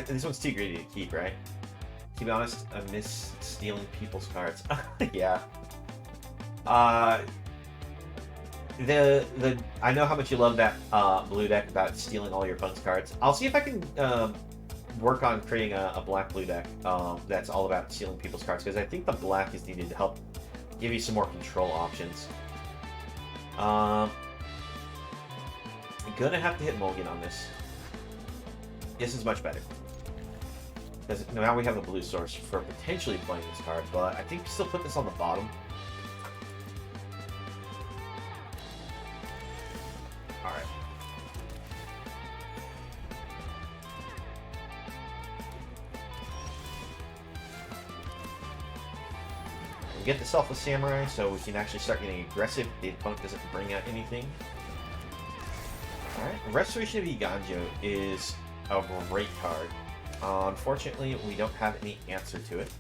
This one's too greedy to keep, right? To be honest, I miss stealing people's cards. Yeah. Uh, I know how much you love that blue deck about stealing all your opponent's cards. I'll see if I can work on creating a black-blue deck that's all about stealing people's cards, because I think the black is needed to help give you some more control options. I'm gonna have to hit Mulligan on this. This is much better. Because now we have a blue source for potentially playing this card, but I think we still put this on the bottom. Alright. We get the Selfless Samurai, so we can actually start getting aggressive if the opponent doesn't bring out anything. Alright, Restoration of Iganjo is a great card. Unfortunately, we don't have any answer to it.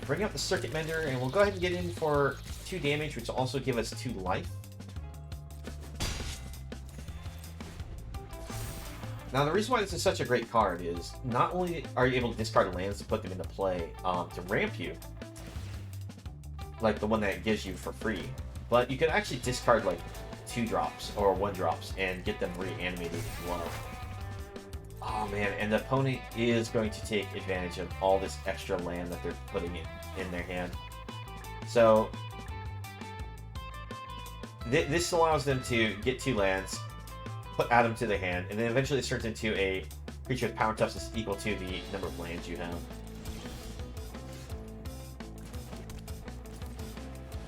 Bring out the Circuit Mender, and we'll go ahead and get in for 2 damage, which will also give us 2 life. Now, the reason why this is such a great card is not only are you able to discard lands to put them into play to ramp you, like the one that it gives you for free, but you can actually discard like 2 drops or 1 drops and get them reanimated as well. Oh man, and the opponent is going to take advantage of all this extra land that they're putting in their hand. So this allows them to get 2 lands, add them to their hand, and then eventually it turns into a creature with power toughness equal to the number of lands you have.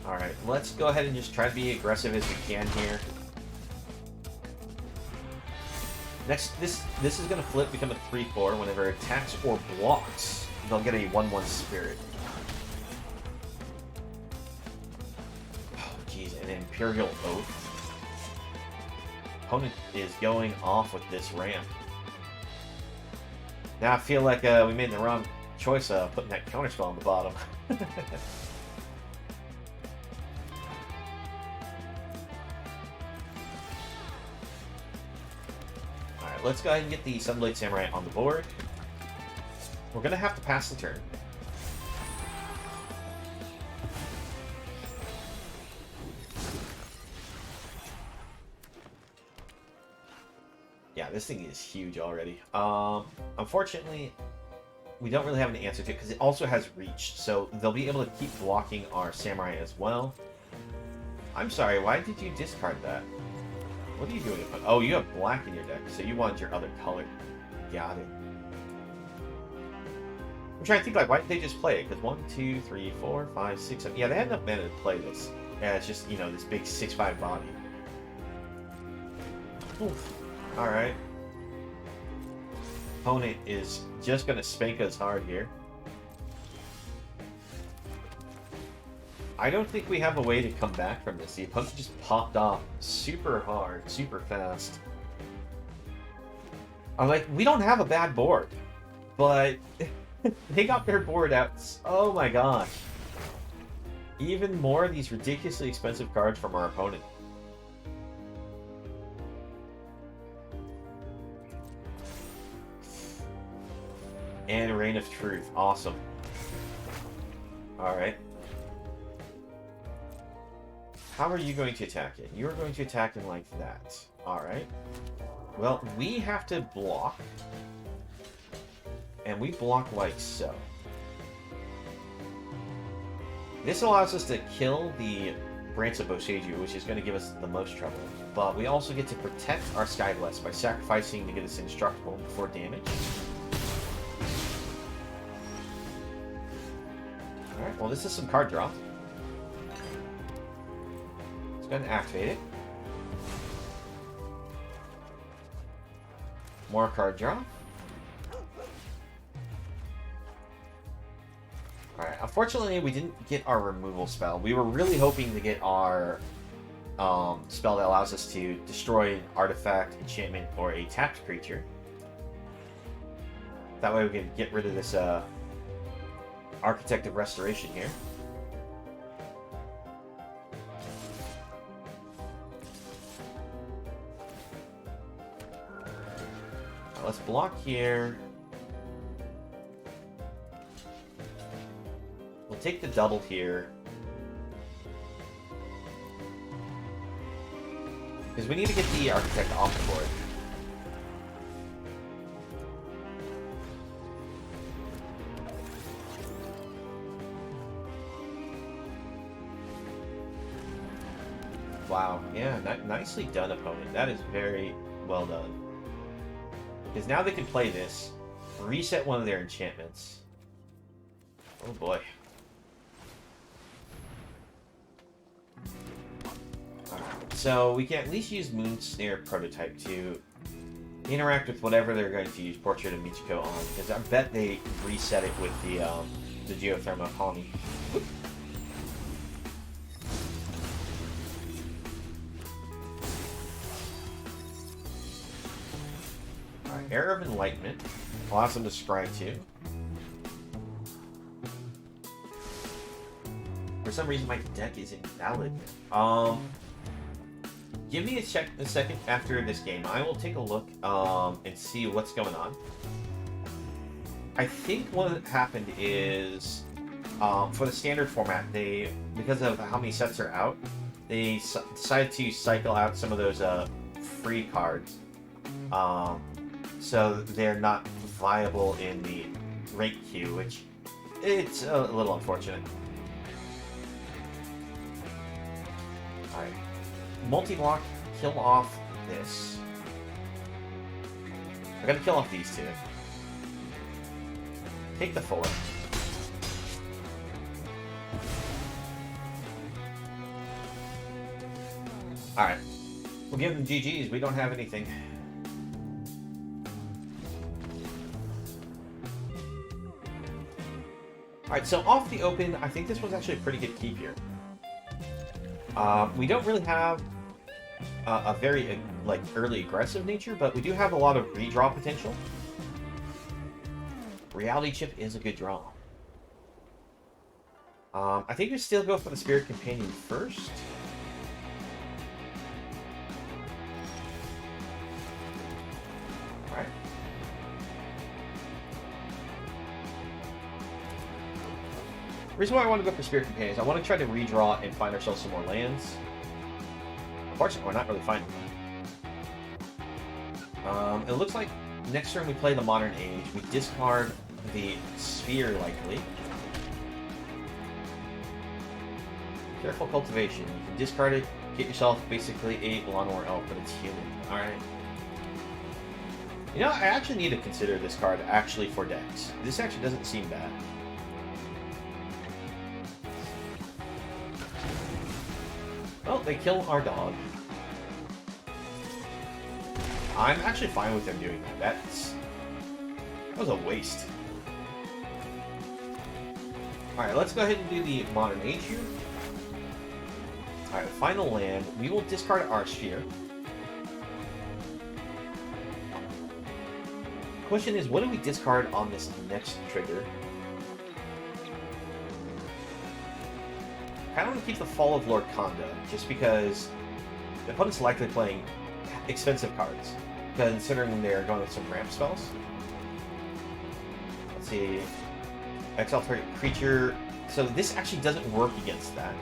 Alright, let's go ahead and just try to be aggressive as we can here. Next, this is going to flip, become a 3/4 whenever it attacks or blocks. They'll get a 1/1 spirit. Oh, jeez, an Imperial Oath. Opponent is going off with this ramp. Now I feel like we made the wrong choice putting that counterspell on the bottom. Let's go ahead and get the Sunblade Samurai on the board. We're going to have to pass the turn. Yeah, this thing is huge already. Unfortunately, we don't really have an answer to it because it also has reach, so they'll be able to keep blocking our Samurai as well. I'm sorry, why did you discard that? What are you doing? Oh, you have black in your deck, so you want your other color. Got it. I'm trying to think, like, why didn't they just play it? Because 1, 2, 3, 4, 5, 6, 7... Yeah, they had enough mana to play this. Yeah, it's just, you know, this big 6/5 body. Oof. Alright. Opponent is just going to spank us hard here. I don't think we have a way to come back from this. The opponent just popped off super hard, super fast. I'm like, we don't have a bad board, but they got their board out. Oh my gosh. Even more of these ridiculously expensive cards from our opponent. And Reign of Truth. Awesome. Alright. How are you going to attack it? You're going to attack it like that. Alright. Well, we have to block. And we block like so. This allows us to kill the Branch of Boseiju, which is going to give us the most trouble. But we also get to protect our Skyblessed by sacrificing to get us indestructible before damage. Alright, well this is some card draw. Let's go ahead and activate it. More card draw. Alright, unfortunately we didn't get our removal spell. We were really hoping to get our spell that allows us to destroy an artifact, enchantment, or a tapped creature. That way we can get rid of this Architect of Restoration here. Let's block here. We'll take the double here. Because we need to get the Architect off the board. Wow, yeah, nicely done, opponent. That is very well done. Because now they can play this, reset one of their enchantments. Oh boy. Alright, so we can at least use Moon Snare Prototype to interact with whatever they're going to use Portrait of Michiko on. Because I bet they reset it with the Geothermal Colony. Air of Enlightenment allows them to scry too. For some reason, my deck is invalid. Give me a second after this game. I will take a look and see what's going on. I think what happened is for the standard format, because of how many sets are out, they decided to cycle out some of those free cards. So they're not viable in the rank queue, which it's a little unfortunate. Alright. Multi-block, kill off this. I gotta kill off these two. Take the 4. Alright. We'll give them GG's, we don't have anything. Alright, so off the open, I think this was actually a pretty good keep here. We don't really have a very early aggressive nature, but we do have a lot of redraw potential. Reality Chip is a good draw. I think we still go for the Spirit Companion first. Alright. The reason why I want to go for Spirit Companion is I want to try to redraw and find ourselves some more lands. Unfortunately, we're not really finding them. It looks like next turn we play the Modern Age. We discard the Sphere, likely. Careful Cultivation. You can discard it, get yourself basically a Lawnmower Elf, but it's human. Alright. You know, I actually need to consider this card actually for decks. This actually doesn't seem bad. Well, they kill our dog. I'm actually fine with them doing that. That was a waste. Alright, let's go ahead and do the Modern Age here. Alright, final land. We will discard our Sphere. Question is, what do we discard on this next trigger? I kind of want to keep the Fall of Lord Konda, just because the opponent's likely playing expensive cards, considering they're going with some ramp spells. Let's see. Exile target creature. So this actually doesn't work against that.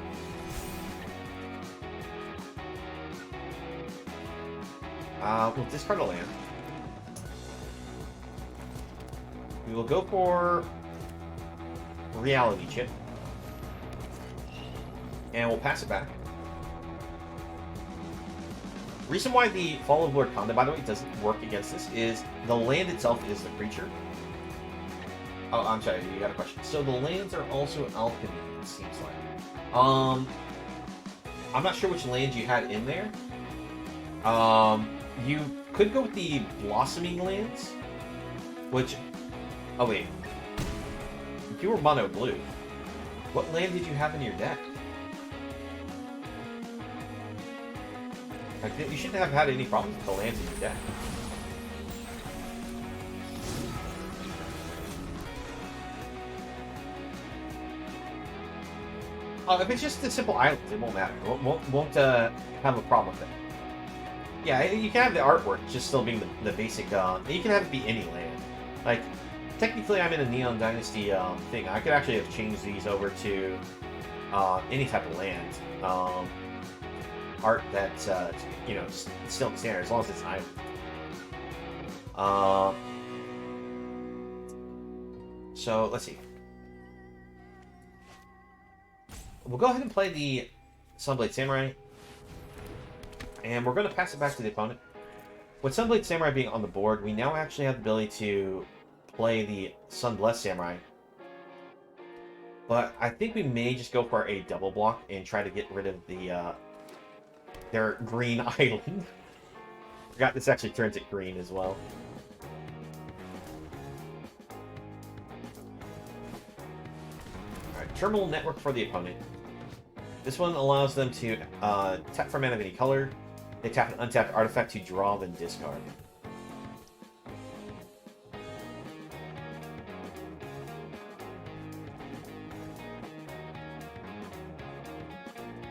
We'll discard a land. We will go for Reality Chip. And we'll pass it back. Reason why the Fall of Lord Konda, by the way, doesn't work against this is the land itself is the creature. Oh, I'm sorry, you got a question. So the lands are also alchemy, it seems like. I'm not sure which lands you had in there. You could go with the Blossoming lands, which... Oh, wait. You were mono blue. What land did you have in your deck? Like, you shouldn't have had any problems with the lands in your deck. If it's just a simple island, it won't matter. Won't have a problem with it. Yeah, you can have the artwork just still being the basic. You can have it be any land. Like, technically, I'm in a Neon Dynasty thing. I could actually have changed these over to any type of land. Art that's you know, still in the standard as long as it's island. So let's see. We'll go ahead and play the Sunblade Samurai, and we're going to pass it back to the opponent. With Sunblade Samurai being on the board, we now actually have the ability to play the Sunblessed Samurai. But I think we may just go for a double block and try to get rid of the their green island. Forgot this actually turns it green as well. Alright, Terminal Network for the opponent. This one allows them to tap for mana of any color. They tap an untapped artifact to draw, then discard.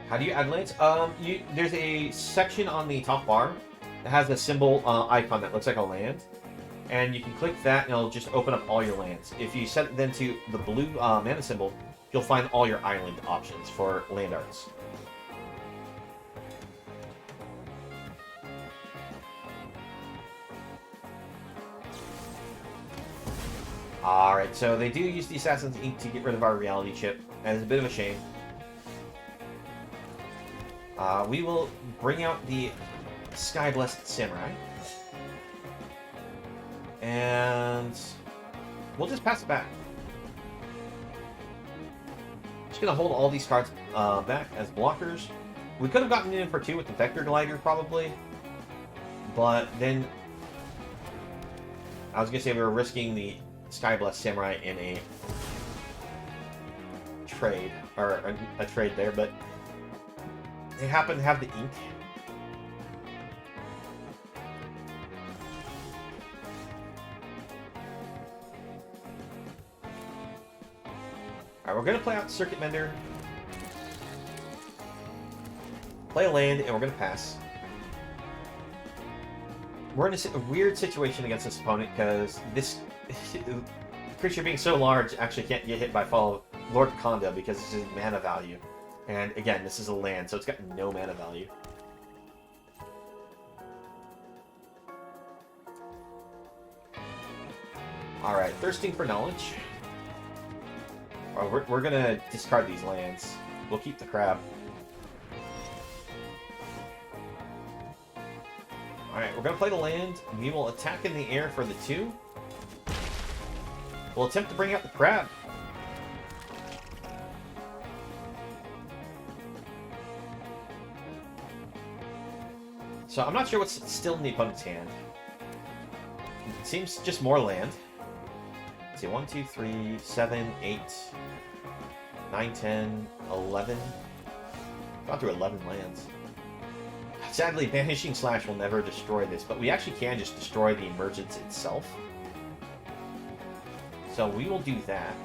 How do you add lands? There's a section on the top bar that has a symbol icon that looks like a land. And you can click that and it'll just open up all your lands. If you set it then to the blue mana symbol, you'll find all your island options for land arts. Alright, so they do use the Assassin's Ink to get rid of our reality chip. That is a bit of a shame. We will bring out the Sky-Blessed Samurai. And we'll just pass it back. Just gonna hold all these cards back as blockers. We could have gotten in for 2 with the Vector Glider, probably. But then I was gonna say we were risking the Sky-Blessed Samurai in a trade, or a trade there, but they happen to have the ink. Alright, we're going to play out Circuit Mender, play a land, and we're going to pass. We're in a weird situation against this opponent because this creature being so large actually can't get hit by Fall of Lord Conda because it's his mana value. And again, this is a land, so it's got no mana value. Alright, Thirsting for Knowledge. We're gonna discard these lands. We'll keep the crab. Alright, we're gonna play the land. We will attack in the air for the 2. We'll attempt to bring out the crab. So I'm not sure what's still in the opponent's hand. It seems just more land. Let's see, 1, 2, 3, 7, 8, 9, 10, 11. Got through 11 lands. Sadly, Vanishing Slash will never destroy this, but we actually can just destroy the emergence itself. So we will do that.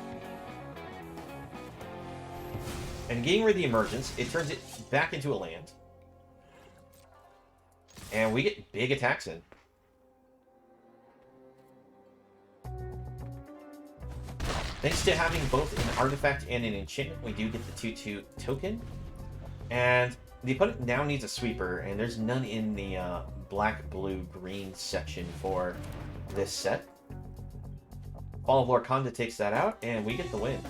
And getting rid of the emergence, it turns it back into a land. And we get big attacks in. Thanks to having both an artifact and an enchantment, we do get the 2/2 token. And the opponent now needs a sweeper, and there's none in the black, blue, green section for this set. Fall of Lord Conda takes that out, and we get the win.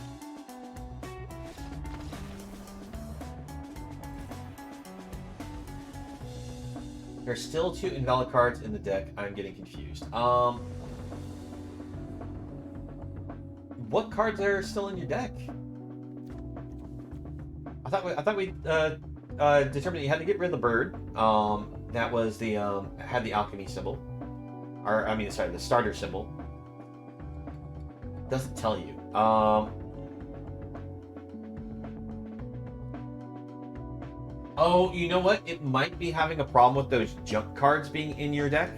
There's still 2 invalid cards in the deck. I'm getting confused. What cards are still in your deck? I thought we determined you had to get rid of the bird. That was the had the alchemy symbol, or I mean, sorry, the starter symbol. Doesn't tell you. Oh, you know what? It might be having a problem with those junk cards being in your deck.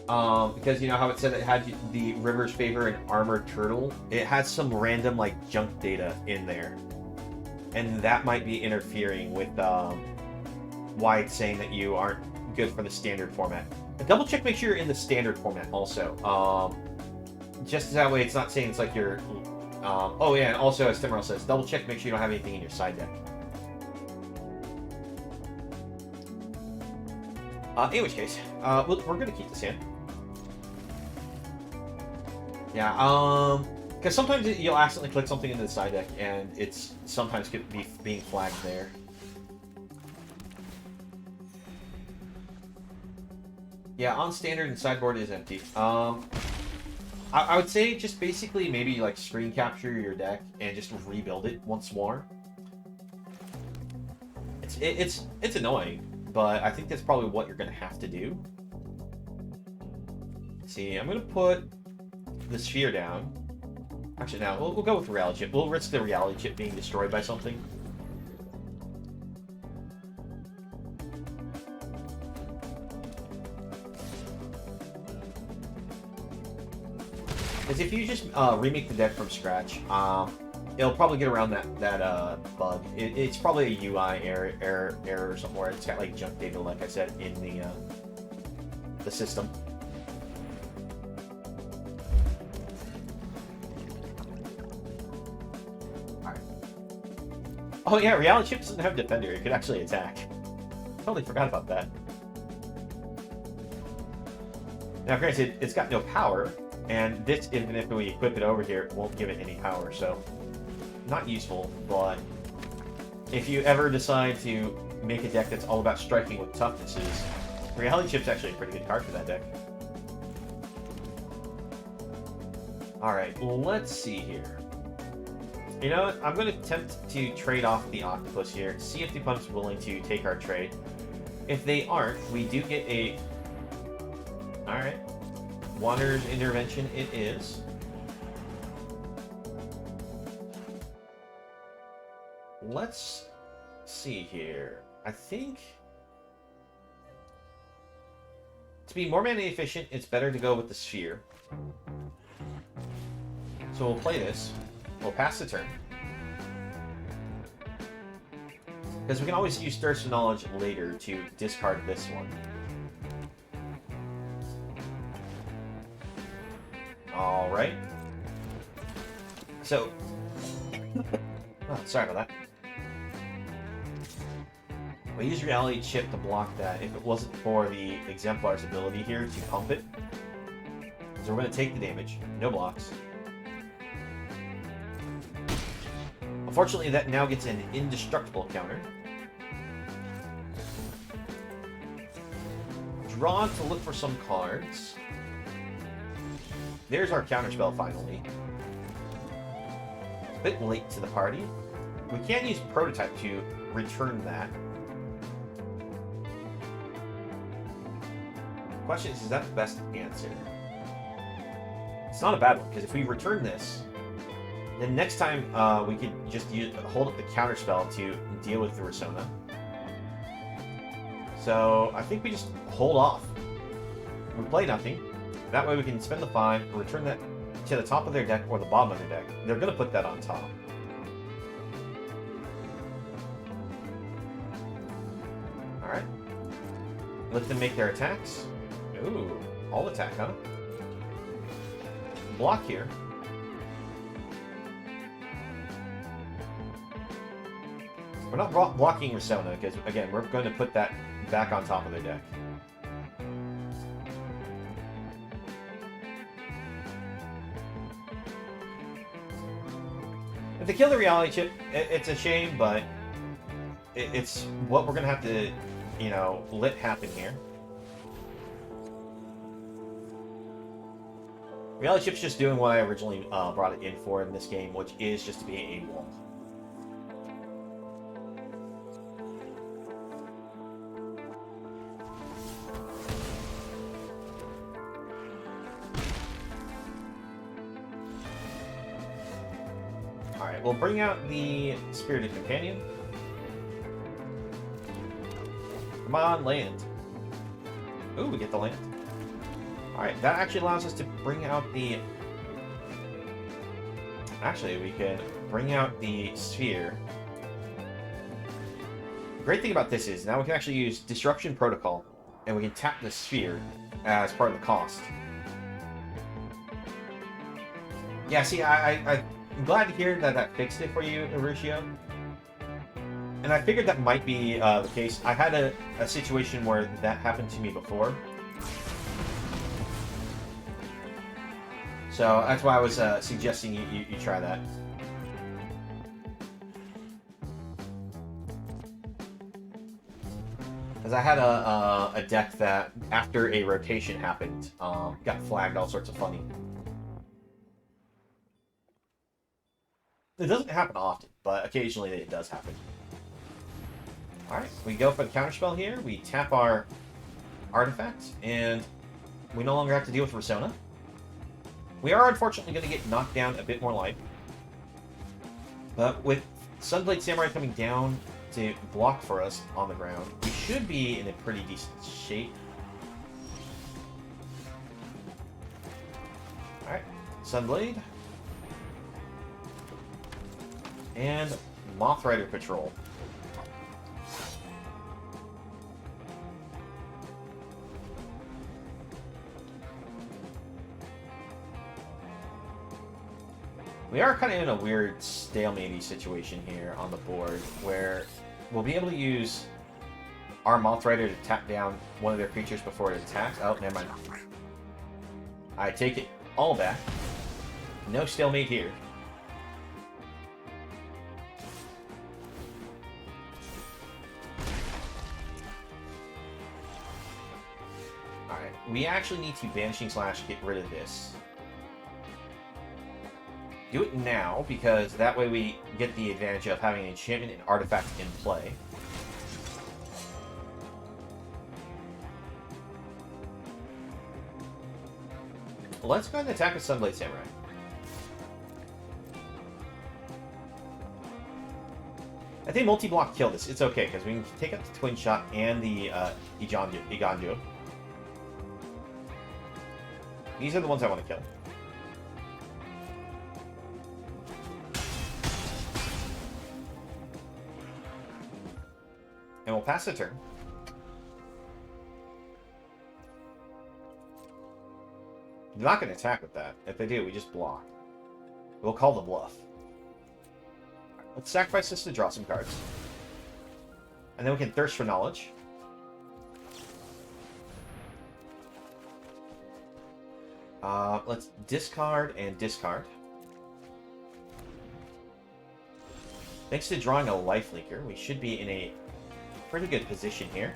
Because you know how it said it had the River's Favor and Armored Turtle? It has some random, like, junk data in there. And that might be interfering with why it's saying that you aren't good for the standard format. And double check, make sure you're in the standard format also. Just that way it's not saying it's like you're... oh yeah, and also as Timmerl says, double check, make sure you don't have anything in your side deck. In which case, we're going to keep this in. Yeah, because sometimes you'll accidentally click something into the side deck, and it's sometimes could be being flagged there. Yeah, on standard and sideboard is empty. I would say just basically maybe like screen capture your deck and just rebuild it once more. It's annoying, but I think that's probably what you're gonna have to do. See, I'm gonna put the sphere down. Actually, now we'll go with the reality chip. We'll risk the reality chip being destroyed by something. Because if you just remake the deck from scratch, it'll probably get around that bug. It's probably a UI error or something where it's got like junk data, like I said, in the system. Alright. Oh yeah, reality chip doesn't have defender. It could actually attack. Totally forgot about that. Now, granted, it's got no power. And this, even if we equip it over here, won't give it any power, so not useful, but if you ever decide to make a deck that's all about striking with toughnesses, Reality Chip's actually a pretty good card for that deck. Alright, let's see here. You know what? I'm going to attempt to trade off the Octopus here, see if the opponent's willing to take our trade. If they aren't, we do get a... Alright. Wanderer's Intervention it is. Let's see here. I think to be more mana efficient, it's better to go with the sphere. So we'll play this. We'll pass the turn. Because we can always use Thirst of Knowledge later to discard this one. Alright. So... oh, sorry about that. We use Reality Chip to block that if it wasn't for the Exemplar's ability here to pump it. So we're going to take the damage. No blocks. Unfortunately, that now gets an indestructible counter. Draw to look for some cards. There's our counterspell, finally. It's a bit late to the party. We can use Prototype to return that. The question is that the best answer? It's not a bad one, because if we return this, then next time we could just hold up the counterspell to deal with the Risona. So I think we just hold off. We play nothing. That way we can spend the 5, return that to the top of their deck or the bottom of their deck. They're going to put that on top. Alright. Let them make their attacks. Ooh, all attack, huh? Block here. We're not blocking Risona, because, again, we're going to put that back on top of their deck. If they kill the Reality Chip, it's a shame, but it's what we're going to have to, you know, let happen here. Reality Chip's just doing what I originally brought it in for in this game, which is just to be a wall. Alright, we'll bring out the Spirited Companion. Come on, land. Ooh, we get the land. Alright, that actually allows us to bring out the... Actually, we can bring out the Sphere. The great thing about this is now we can actually use Disruption Protocol and we can tap the sphere as part of the cost. Yeah, see, I'm glad to hear that that fixed it for you, Mauricio. And I figured that might be the case. I had a situation where that happened to me before. So that's why I was suggesting you try that. Because I had a deck that, after a rotation happened, got flagged all sorts of funny. It doesn't happen often, but occasionally it does happen. Alright, we go for the counterspell here. We tap our artifact, and we no longer have to deal with Persona. We are unfortunately going to get knocked down a bit more life. But with Sunblade Samurai coming down to block for us on the ground, we should be in a pretty decent shape. Alright, Sunblade. And Moth Rider Patrol. We are kind of in a weird stalemate-y situation here on the board, where we'll be able to use our Moth Rider to tap down one of their creatures before it attacks. Oh, never mind. I take it all back. No stalemate here. Alright, we actually need to Banishing Slash get rid of this. Do it now, because that way we get the advantage of having an enchantment and artifact in play. Let's go ahead and attack with Sunblade Samurai. I think multi-block kill this. It's okay, because we can take out the Twin Shot and the Iganjo. These are the ones I want to kill. And we'll pass the turn. They're not going to attack with that. If they do, we just block. We'll call the bluff. Let's sacrifice this to draw some cards. And then we can Thirst for Knowledge. Let's discard and discard. Thanks to drawing a Life Leaker, we should be in a pretty good position here.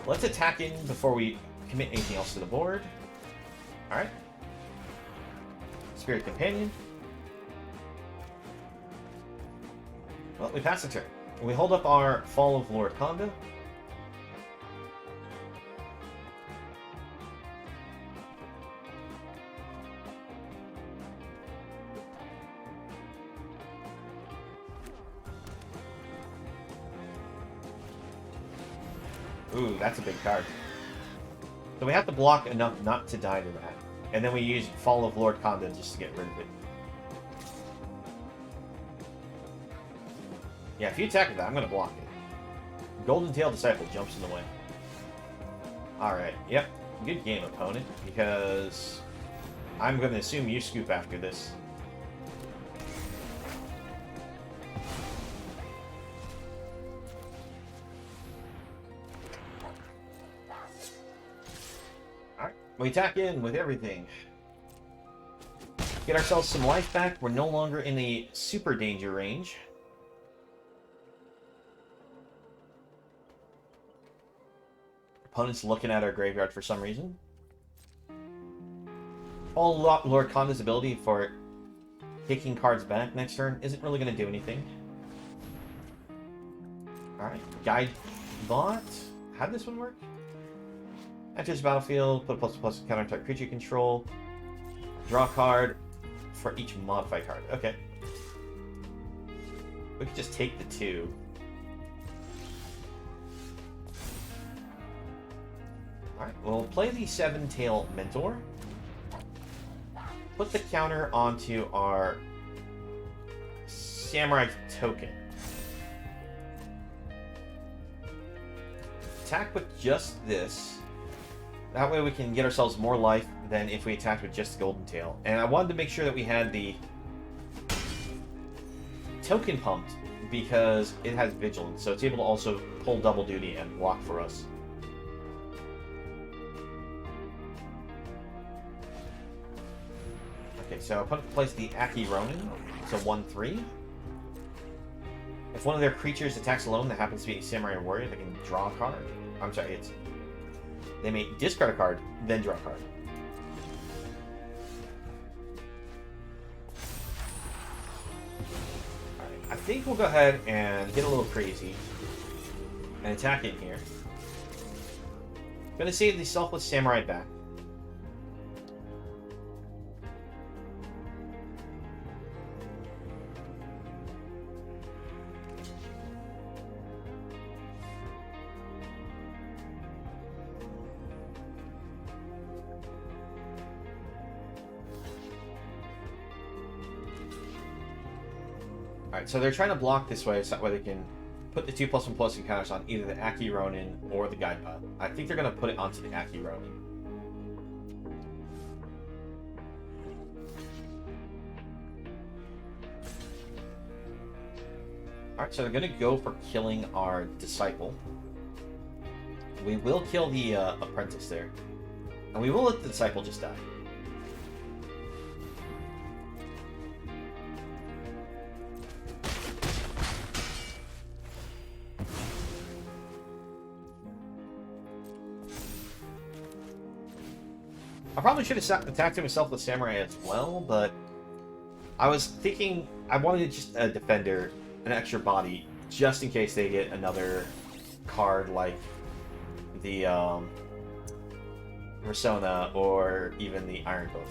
Let's attack in before we commit anything else to the board. Alright. Spirit Companion. Well, we pass the turn. We hold up our Fall of Lord Konda. Ooh, that's a big card. So we have to block enough not to die to that. And then we use Fall of Lord Konda just to get rid of it. Yeah, if you attack with that, I'm going to block it. Golden Tail Disciple jumps in the way. Alright, yep. Good game, opponent, because I'm going to assume you scoop after this. Alright, we attack in with everything. Get ourselves some life back. We're no longer in the super danger range. Opponent's looking at our graveyard for some reason. All Lord Konda's ability for taking cards back next turn isn't really going to do anything. Alright, Guide Bot. How'd this one work? Enters battlefield, put a +++ counter-attack creature control. Draw a card for each modify card. Okay. We could just take the 2. Alright, we'll play the 7-Tail Mentor. Put the counter onto our Samurai token. attack with just this. That way we can get ourselves more life than if we attacked with just the Golden Tail. And I wanted to make sure that we had the token pumped because it has vigilance, so it's able to also pull double duty and block for us. Okay, so opponent plays the Aki Ronin, so 1/3. If one of their creatures attacks alone that happens to be a samurai or warrior, they can draw a card. I'm sorry, they may discard a card, then draw a card. Alright, I think we'll go ahead and get a little crazy and attack in here. Gonna save the Selfless Samurai back. Alright, so they're trying to block this way so that way they can put the 2+1/+ counters on either the Aki Ronin or the Guidebot. I think they're going to put it onto the Aki Ronin. Alright, so they're going to go for killing our Disciple. We will kill the Apprentice there. And we will let the Disciple just die. I probably should have attacked him with Selfless Samurai as well, but I was thinking I wanted just a defender, an extra body, just in case they get another card like the Persona or even the Iron Buff.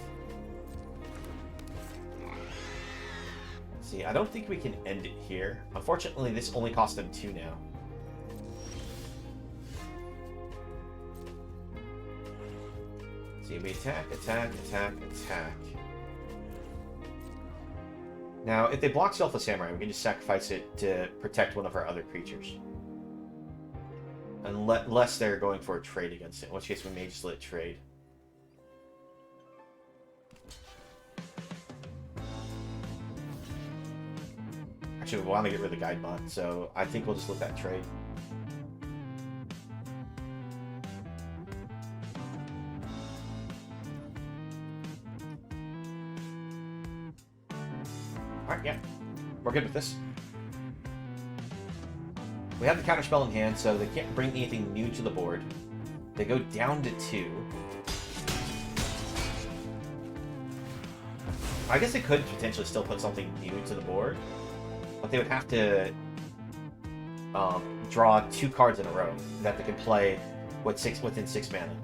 See, I don't think we can end it here. Unfortunately, this only cost them 2 now. See, we attack, attack, attack, attack. Now, if they block Selfless Samurai, we can just sacrifice it to protect one of our other creatures. Unless they're going for a trade against it, in which case we may just let it trade. Actually, we want to get rid of the Guidebot, so I think we'll just let that trade. Alright, yeah. We're good with this. We have the counterspell in hand, so they can't bring anything new to the board. They go down to 2. I guess they could potentially still put something new to the board, but they would have to draw 2 cards in a row that they can play with within 6 mana.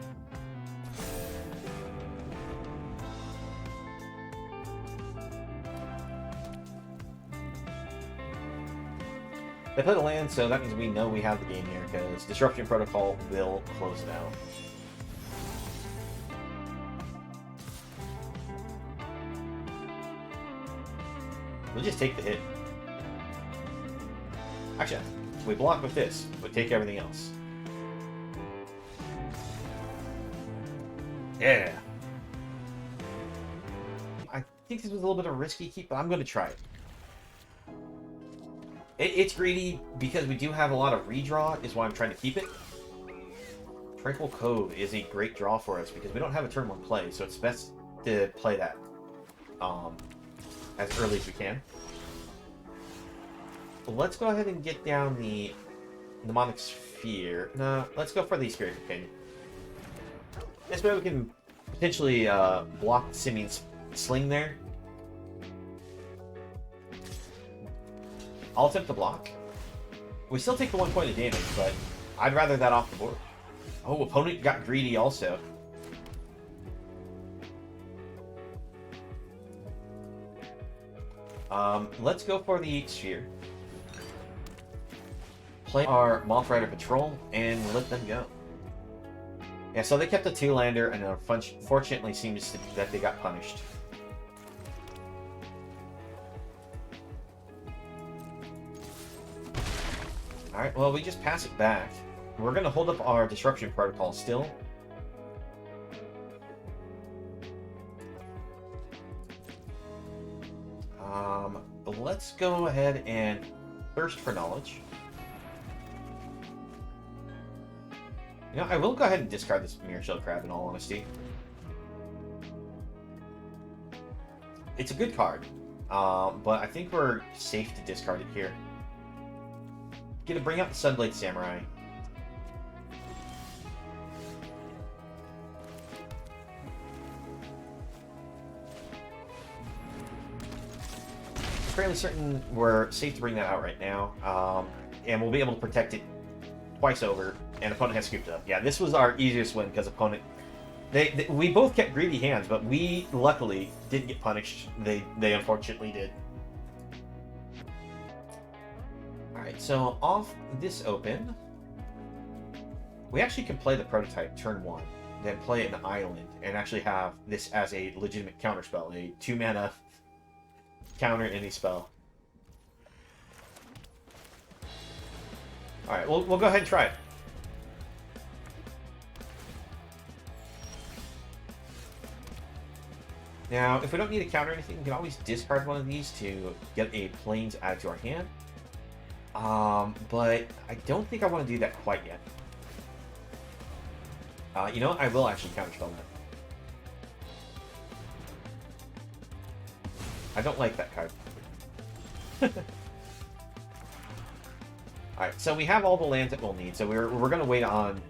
They play the land, so that means we know we have the game here, because Disruption Protocol will close it out. We'll just take the hit. Actually, we block with this, but take everything else. Yeah! I think this was a little bit of a risky keep, but I'm going to try it. It's greedy because we do have a lot of redraw, is why I'm trying to keep it. Tranquil Cove is a great draw for us because we don't have a turn 1 play, so it's best to play that as early as we can. But let's go ahead and get down the Mnemonic Sphere. No, let's go for the Spirit Companion. This way we can potentially block Simeon's Sling there. I'll attempt to block. We still take the 1 point of damage, but I'd rather that off the board. Oh, opponent got greedy also. Let's go for the Sphere. Play our Moth Rider Patrol and let them go. Yeah, so they kept a 2-lander, and unfortunately seems that they got punished. Alright, well, we just pass it back. We're going to hold up our disruption protocol still. Let's go ahead and thirst for knowledge. You know, I will go ahead and discard this Mirror Shield Crab in all honesty. It's a good card, but I think we're safe to discard it here. Gonna bring out the Sunblade Samurai. Fairly certain we're safe to bring that out right now, and we'll be able to protect it twice over, and opponent has scooped up. Yeah, this was our easiest win because opponent... we both kept greedy hands, but we luckily didn't get punished. They unfortunately did. Alright, so off this open, we actually can play the prototype turn 1, then play an island, and actually have this as a legitimate counterspell, a 2-mana counter any spell. Alright, we'll go ahead and try it. Now, if we don't need to counter anything, we can always discard one of these to get a plains added to our hand. But I don't think I want to do that quite yet. You know what? I will actually counterspell that. I don't like that card. Alright, so we have all the lands that we'll need, so we're going to wait on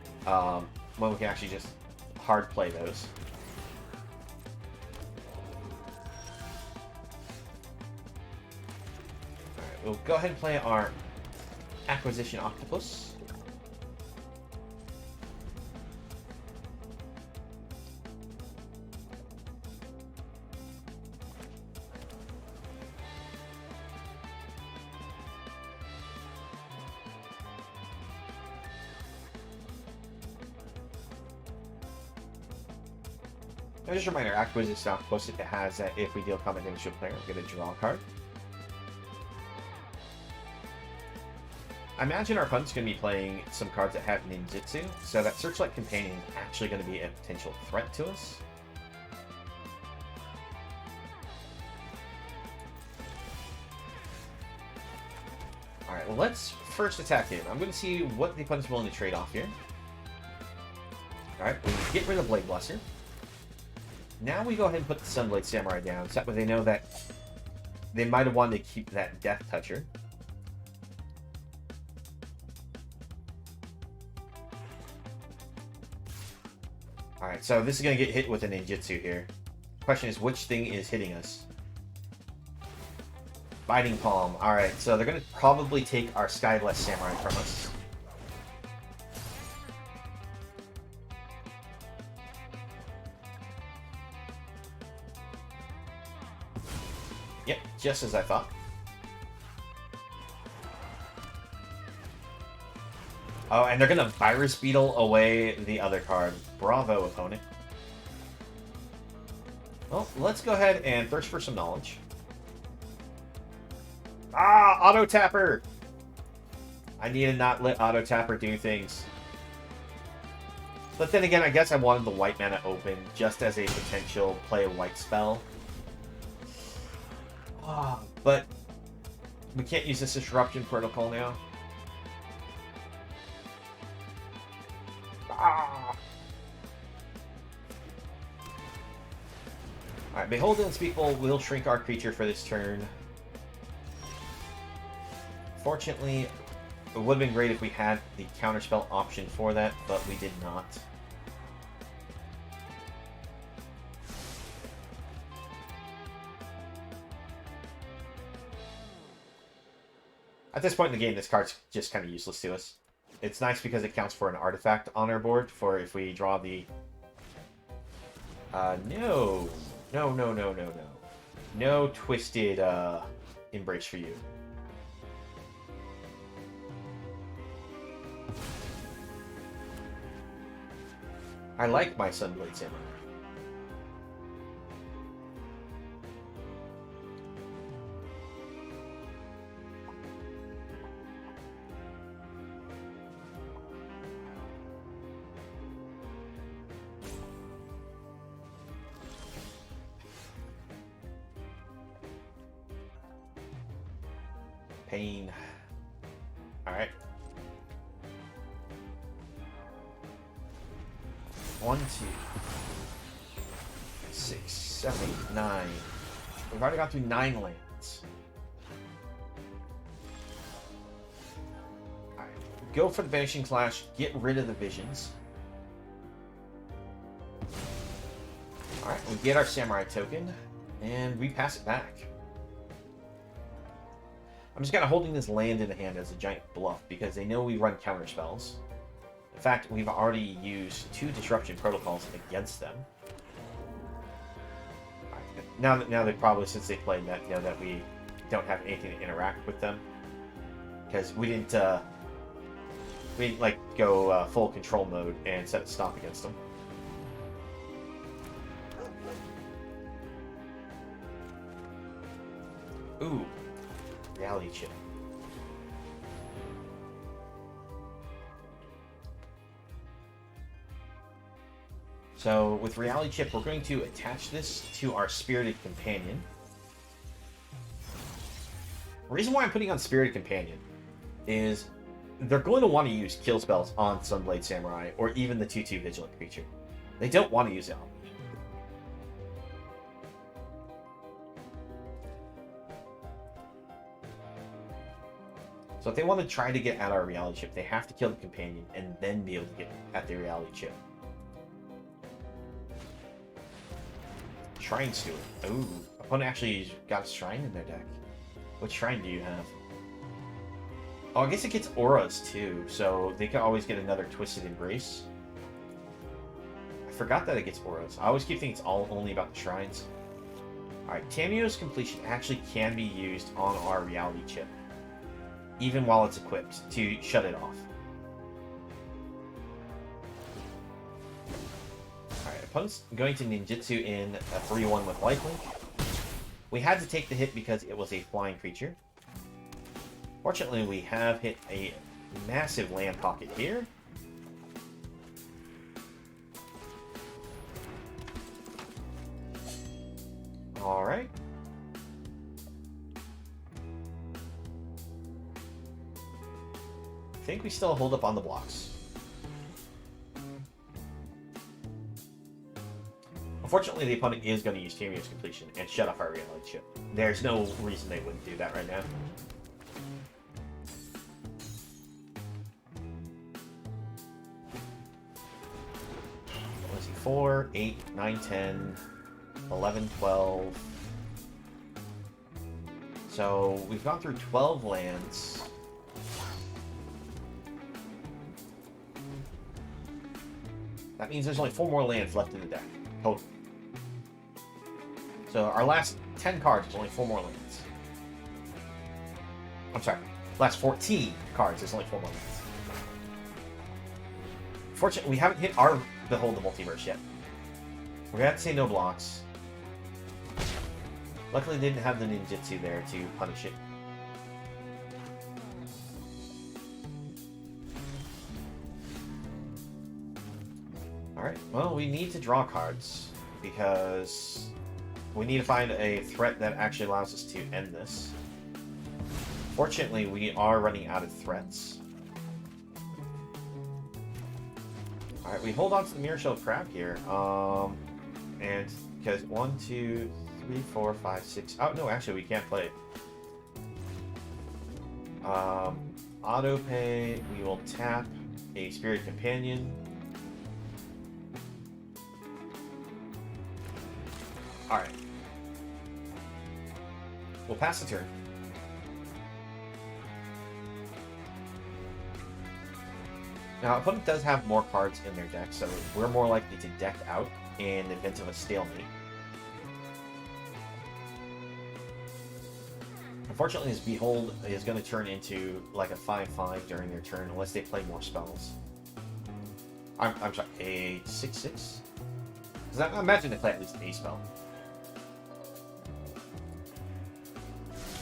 when we can actually just hard play those. Alright, we'll go ahead and play our Acquisition Octopus. Now, just a reminder, Acquisition Octopus, it has that if we deal combat damage to a player, we get a draw card. I imagine our opponent's going to be playing some cards that have ninjutsu, so that Searchlight Companion is actually going to be a potential threat to us. Alright, well, let's first attack him. I'm going to see what the opponent's willing to trade off here. Alright, we get rid of Blade Blaster. Now we go ahead and put the Sunblade Samurai down, so that way they know that they might have wanted to keep that Death Toucher. Alright, so this is going to get hit with a ninjutsu here. Question is, which thing is hitting us? Biting Palm. Alright, so they're going to probably take our Skyblessed Samurai from us. Yep, just as I thought. Oh, and they're going to Virus Beetle away the other card. Bravo, opponent. Well, let's go ahead and thirst for some knowledge. Ah, Auto Tapper! I need to not let Auto Tapper do things. But then again, I guess I wanted the white mana open just as a potential play a white spell. Ah, but we can't use this Disruption Protocol now. Ah! Alright, Behold the Unspeakable will shrink our creature for this turn. Fortunately, it would have been great if we had the counterspell option for that, but we did not. At this point in the game, this card's just kind of useless to us. It's nice because it counts for an artifact on our board for if we draw the... No. No, no, no, no, no. No twisted, Embrace for you. I like my Sunblade Samurai. pain. Alright. 1, 2, 6, 7, 8, 9. We've already got through 9 lands. Alright. Go for the Vanishing Slash. Get rid of the visions. Alright, we get our Samurai token, and we pass it back. I'm just kind of holding this land in the hand as a giant bluff, because they know we run counter spells. In fact, we've already used 2 Disruption Protocols against them. Right, now they probably, since they played that, know that we don't have anything to interact with them. Because we didn't like, go full control mode and set a stop against them. Ooh, Reality Chip. So with Reality Chip, we're going to attach this to our Spirited Companion. The reason why I'm putting on Spirited Companion is they're going to want to use kill spells on Sunblade Samurai or even the 2/2 Vigilant creature. They don't want to use it on me. So if they want to try to get at our Reality Chip, they have to kill the Companion and then be able to get at the Reality Chip. Shrine Steward. Ooh, opponent actually got a Shrine in their deck. What Shrine do you have? Oh, I guess it gets auras too, so they can always get another Twisted Embrace. I forgot that it gets auras. I always keep thinking it's only about the Shrines. Alright, Tamiyo's Completion actually can be used on our Reality Chip, even while it's equipped, to shut it off. Alright, opponent's going to ninjutsu in a 3/1 with lifelink. We had to take the hit because it was a flying creature. Fortunately, we have hit a massive land pocket here. Alright. I think we still hold up on the blocks. Unfortunately, the opponent is going to use Tamiyo's Completion and shut off our Reality Chip. There's no reason they wouldn't do that right now. Let's see, 4, 8, 9, 10, 11, 12. So we've gone through 12 lands. That means there's only 4 more lands left in the deck, total. So our last 10 cards is only 4 more lands. I'm sorry, last 14 cards, there's only 4 more lands. Fortunately, we haven't hit our Behold the Multiverse yet. We're gonna have to say no blocks. Luckily, they didn't have the ninjutsu there to punish it. Alright, well, we need to draw cards, because we need to find a threat that actually allows us to end this. Fortunately, we are running out of threats. Alright, we hold on to the Mirror Shield Crab here. And because 1, 2, 3, 4, 5, 6. Oh, no, actually, we can't play it. Auto pay. We will tap a Spirit Companion. Alright. We'll pass the turn. Now, opponent does have more cards in their deck, so we're more likely to deck out in the event of a stalemate. Unfortunately, this Behold is going to turn into like a 5/5 during their turn unless they play more spells. I'm sorry, a 6/6? Because I imagine they play at least a spell.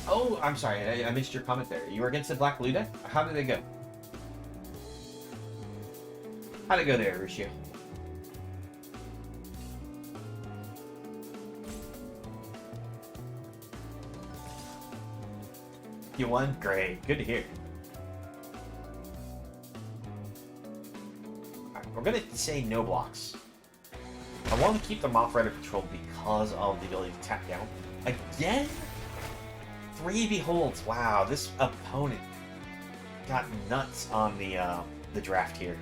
Oh, I'm sorry, I missed your comment there. You were against the Black Blue deck? How did it go? How'd it go there, Ruscio? You won? Great. Good to hear. Alright, we're going to say no blocks. I want to keep the Moth Rider controlled because of the ability to tap down. Again? 3 Beholds. Wow, this opponent got nuts on the draft here.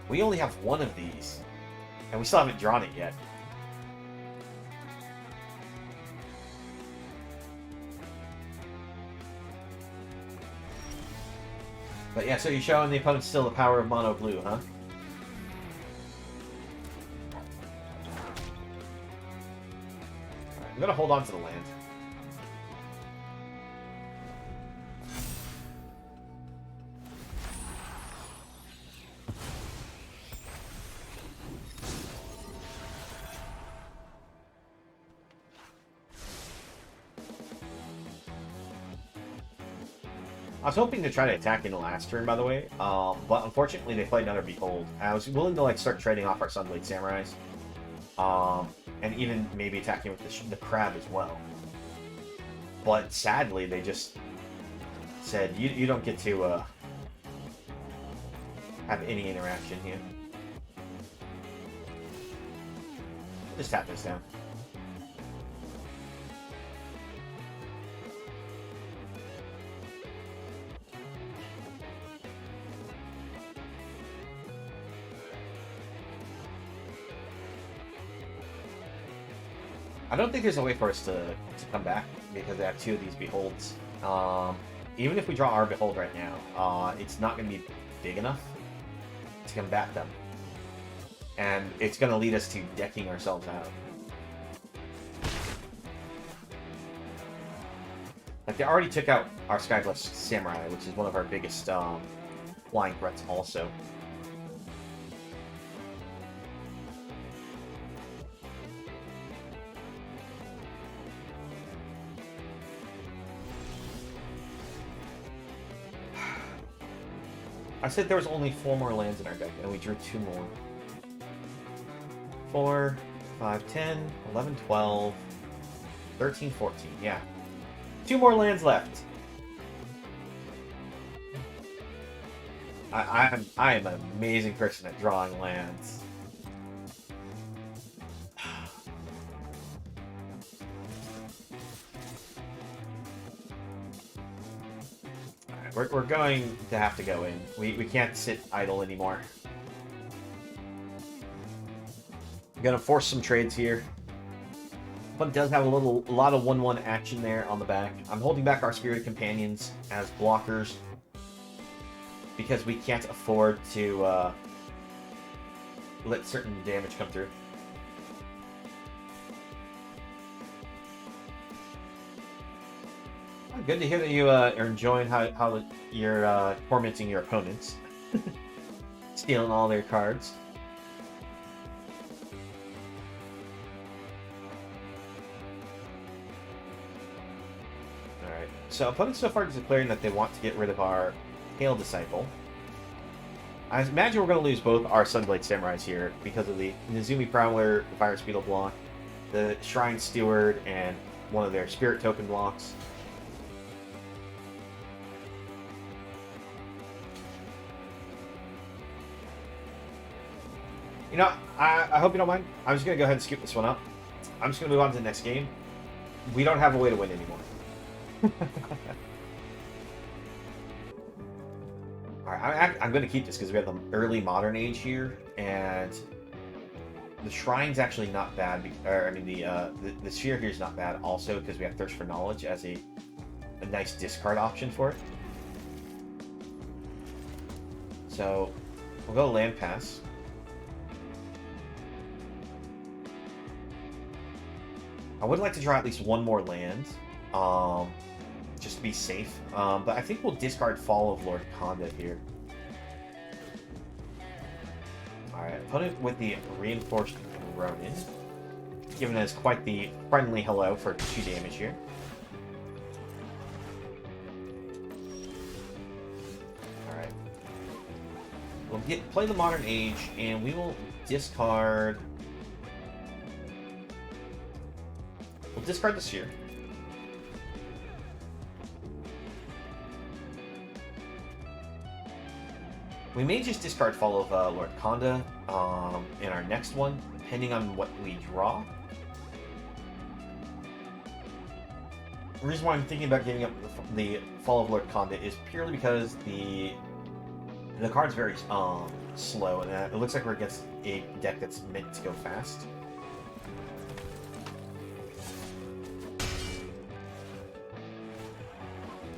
We only have 1 of these, and we still haven't drawn it yet. But yeah, so you're showing the opponent still the power of mono blue, huh? Alright, I'm gonna hold on to the land. I was hoping to try to attack in the last turn, by the way, but unfortunately they played another Behold. I was willing to like start trading off our Sunblade Samurais, and even maybe attacking with the crab as well. But sadly, they just said you don't get to have any interaction here. Just tap this down. I don't think there's a way for us to come back because they have 2 of these Beholds. Even if we draw our Behold right now, it's not going to be big enough to combat them. And it's going to lead us to decking ourselves out. Like, they already took out our Skyglyph Samurai, which is one of our biggest flying threats also. I said there was only 4 more lands in our deck, and we drew 2 more. 4, 5, 10, 11, 12, 13, 14. Yeah. 2 more lands left. I am an amazing person at drawing lands. We're going to have to go in. We can't sit idle anymore. I'm gonna force some trades here. But it does have a lot of 1/1 action there on the back. I'm holding back our Spirited Companions as blockers because we can't afford to let certain damage come through. Good to hear that you are enjoying how you're tormenting your opponents. Stealing all their cards. Alright, so opponents so far is declaring that they want to get rid of our Hail Disciple. I imagine we're going to lose both our Sunblade Samurais here because of the Nezumi Prowler, the Virus Beetle block, the Shrine Steward, and one of their Spirit Token blocks. You know, I hope you don't mind. I'm just going to go ahead and skip this one up. I'm just going to move on to the next game. We don't have a way to win anymore. Alright, I'm going to keep this because we have the early modern age here, and the Shrine's actually not bad. I mean, the Sphere here is not bad also because we have Thirst for Knowledge as a nice discard option for it. So, we'll go Land Pass. I would like to draw at least 1 more land, just to be safe. But I think we'll discard Fall of Lord Conda here. Alright, opponent with the Reinforced Ronin, giving us quite the friendly hello for 2 damage here. Alright. We'll play the Modern Age, and we will discard... We'll discard the Sphere. We may just discard Fall of Lord Conda in our next one, depending on what we draw. The reason why I'm thinking about giving up the Fall of Lord Conda is purely because the card's very slow, and it looks like we're against a deck that's meant to go fast.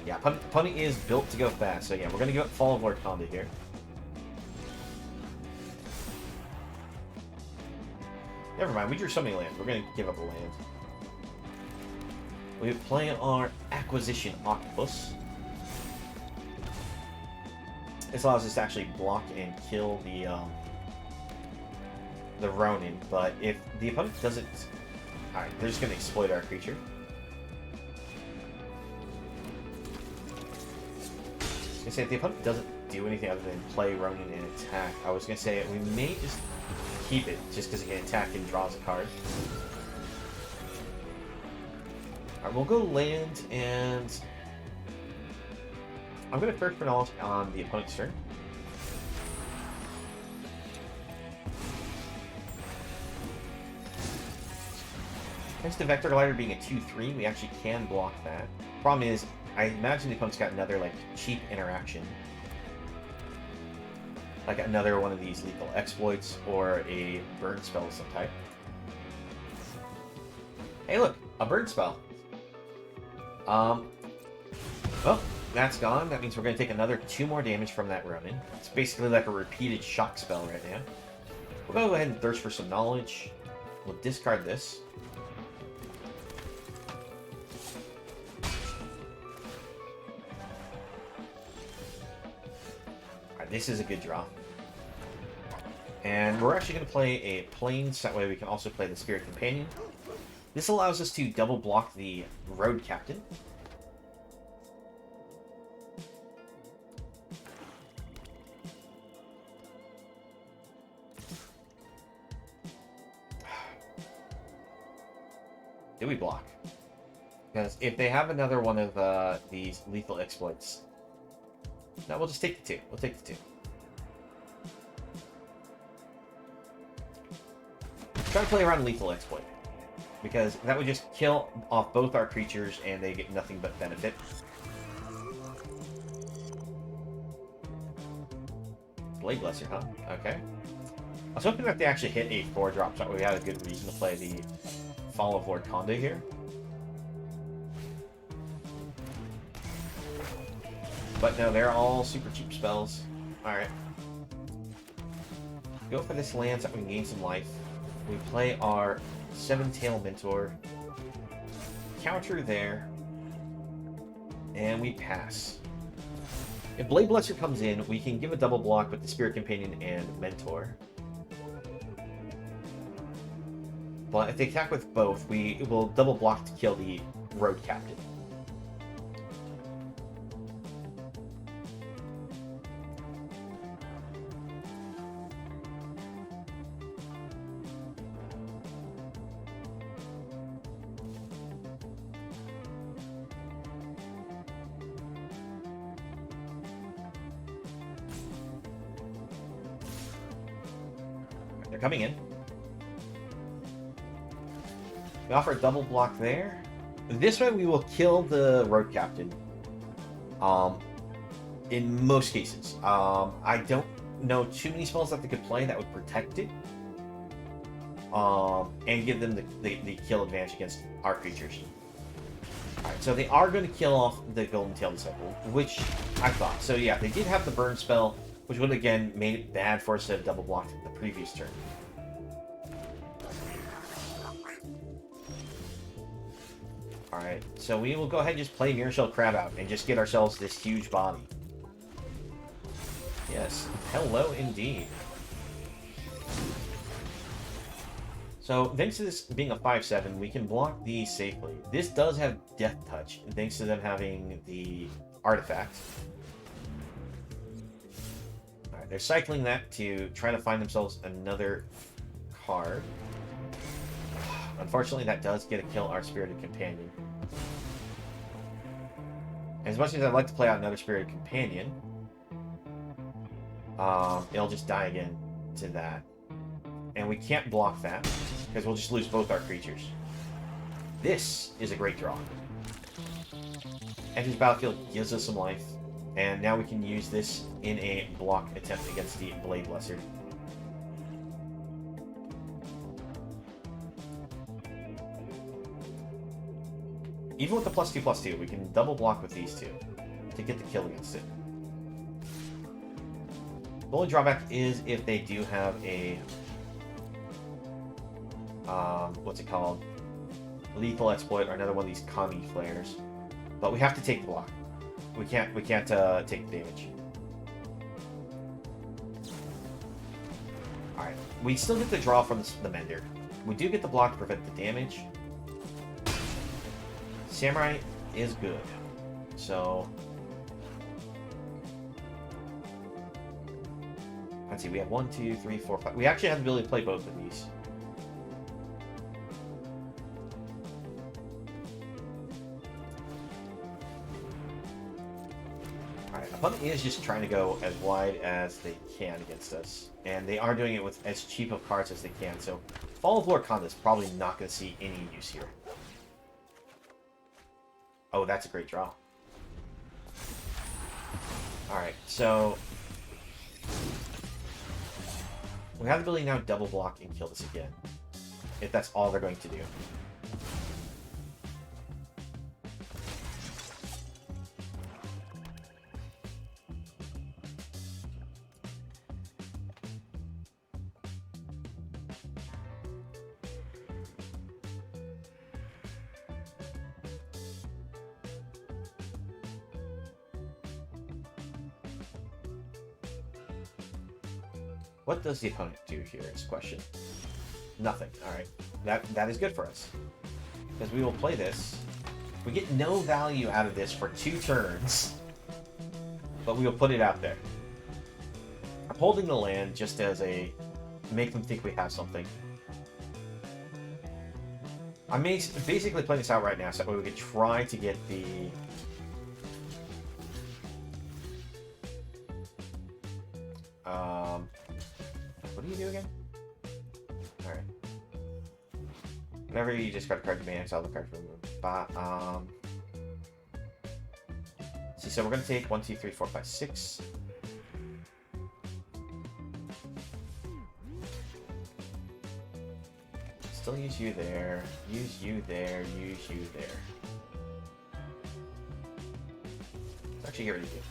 Yeah, opponent is built to go fast, so yeah, we're gonna give up Fall of Lord Conda here. Never mind, we drew so many lands. We're going to give up a land. We play our Acquisition Octopus. This allows us to actually block and kill the Ronin, but if the opponent doesn't... Alright, they're just going to exploit our creature. I was going to say, if the opponent doesn't do anything other than play Ronin and attack, I was going to say we may just keep it, just because it can attack and draws a card. Alright, we'll go land, and I'm going to first for knowledge on the opponent's turn. Thanks to Vector Glider being a 2/3, we actually can block that. Problem is, I imagine the opponent's got another, like, cheap interaction. Like another one of these lethal exploits or a burn spell of some type. Hey look, a burn spell. Well, that's gone. That means we're going to take another 2 more damage from that Ronin. It's basically like a repeated shock spell right now. We'll go ahead and thirst for some knowledge. We'll discard this. This is a good draw. And we're actually going to play a Plains, so that way we can also play the Spirit Companion. This allows us to double block the Road Captain. Did we block? Because if they have another one of these lethal exploits... No, we'll just take the 2. We'll take the 2. Try to play around lethal exploit, because that would just kill off both our creatures and they get nothing but benefit. Blade Blesser, huh? Okay. I was hoping that they actually hit a 4-drop, so we had a good reason to play the Fall of Lord Conda here. But no, they're all super cheap spells. Alright. Go for this land so that we can gain some life. We play our 7-Tail Mentor. Counter there. And we pass. If Blade Blesser comes in, we can give a double block with the Spirit Companion and Mentor. But if they attack with both, we will double block to kill the Road Captain. They're coming in. We offer a double block there. This way we will kill the Road Captain. In most cases. I don't know too many spells that they could play that would protect it. And give them the kill advantage against our creatures. Alright, so they are going to kill off the Golden Tail Disciple, which I thought. So yeah, they did have the burn spell, which would again made it bad for us to have double blocked the previous turn. Alright, so we will go ahead and just play Mirror Shell Crab out and just get ourselves this huge body. Yes, hello indeed. So, thanks to this being a 5/7, we can block these safely. This does have Death Touch, thanks to them having the artifact. Alright, they're cycling that to try to find themselves another card. Unfortunately, that does get a kill our Spirited Companion. As much as I'd like to play out another Spirited Companion, it'll just die again to that. And we can't block that, because we'll just lose both our creatures. This is a great draw. Enters battlefield, gives us some life, and now we can use this in a block attempt against the Blade Lesser. Even with the +2/+2, we can double block with these two to get the kill against it. The only drawback is if they do have a what's it called? Lethal Exploit or another one of these Kami flares. But we have to take the block. We can't take the damage. Alright. We still get the draw from the Mender. We do get the block to prevent the damage. Samurai is good. So let's see, we have 1, 2, 3, 4, 5. We actually have the ability to play both of these. Alright, opponent is just trying to go as wide as they can against us. And they are doing it with as cheap of cards as they can, so Fall of Lord Khan is probably not going to see any use here. Oh, that's a great draw. Alright, so we have the ability now to double block and kill this again. If that's all they're going to do. What does the opponent do here is the question. Nothing. Alright. That is good for us. Because we will play this. We get no value out of this for 2 turns. But we will put it out there. I'm holding the land just as a... make them think we have something. I'm basically playing this out right now so that way we could try to get the... what do you do again? Alright. Whenever you discard a card, you may exile the card from the see, so we're going to take 1, 2, 3, 4, 5, 6. Still use you there. Use you there. Use you there. Let's actually get rid of you.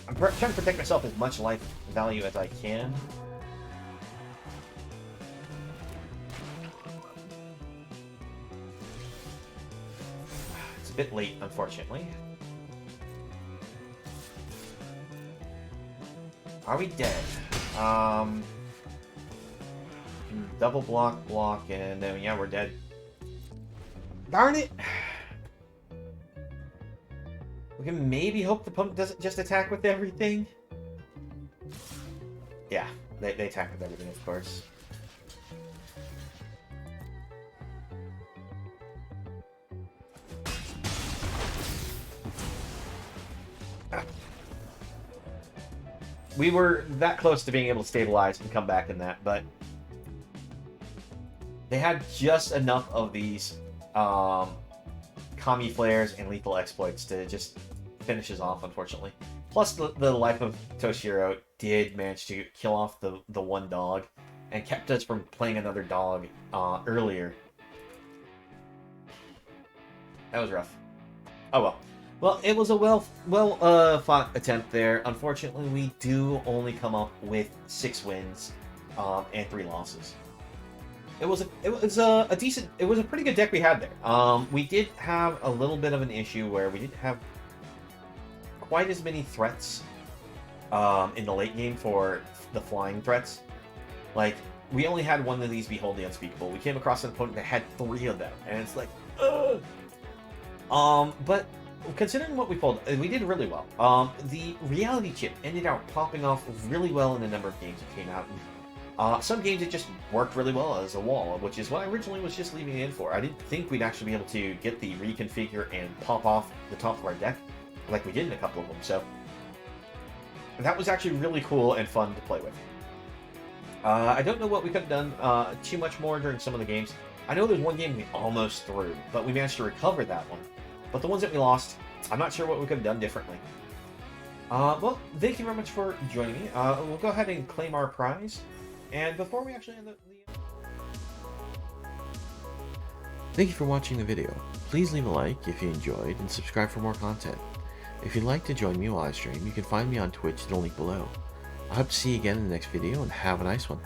I'm trying to protect myself as much life value as I can. It's a bit late, unfortunately. Are we dead? Double block, and then, yeah, we're dead. Darn it! We can maybe hope the opponent doesn't just attack with everything. Yeah, they attack with everything, of course. We were that close to being able to stabilize and come back in that, but they had just enough of these Kami flares and lethal exploits to just finish us off, unfortunately. Plus, the life of Toshiro did manage to kill off the one dog and kept us from playing another dog earlier. That was rough. Oh well. Well, it was a well fought attempt there. Unfortunately, we do only come up with 6 wins and 3 losses. It was a pretty good deck we had there. We did have a little bit of an issue where we didn't have quite as many threats in the late game for the flying threats. Like, we only had one of these Behold the Unspeakable. We came across an opponent that had 3 of them, and it's like, ugh! But considering what we pulled, we did really well. The reality chip ended up popping off really well in a number of games that came out. Some games it just worked really well as a wall, which is what I originally was just leaving it in for. I didn't think we'd actually be able to get the reconfigure and pop off the top of our deck like we did in a couple of them, so that was actually really cool and fun to play with. I don't know what we could have done too much more during some of the games. I know there's one game we almost threw, but we managed to recover that one. But the ones that we lost, I'm not sure what we could have done differently. Well, thank you very much for joining me. We'll go ahead and claim our prize. And before we actually end the... Thank you for watching the video. Please leave a like if you enjoyed and subscribe for more content. If you'd like to join me while I stream, you can find me on Twitch in the link below. I hope to see you again in the next video and have a nice one.